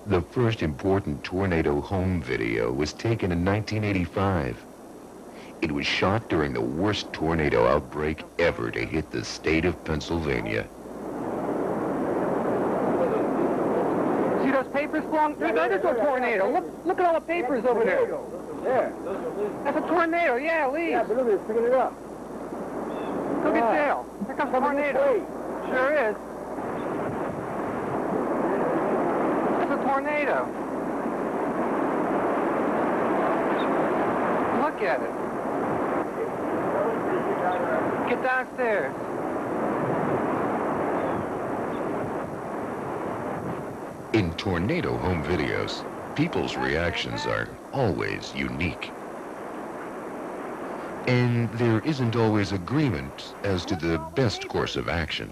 The first important tornado home video was taken in 1985. It was shot during the worst tornado outbreak ever to hit the state of Pennsylvania. See those papers flung? That is a tornado. Look at all the papers over there. There. That's a tornado. Yeah, leaves. Yeah, but look at it, picking it up. Look at Dale. Here comes a tornado. Sure is. That's a tornado. Look at it. Get downstairs. In tornado home videos, people's reactions are always unique. And there isn't always agreement as to the best course of action.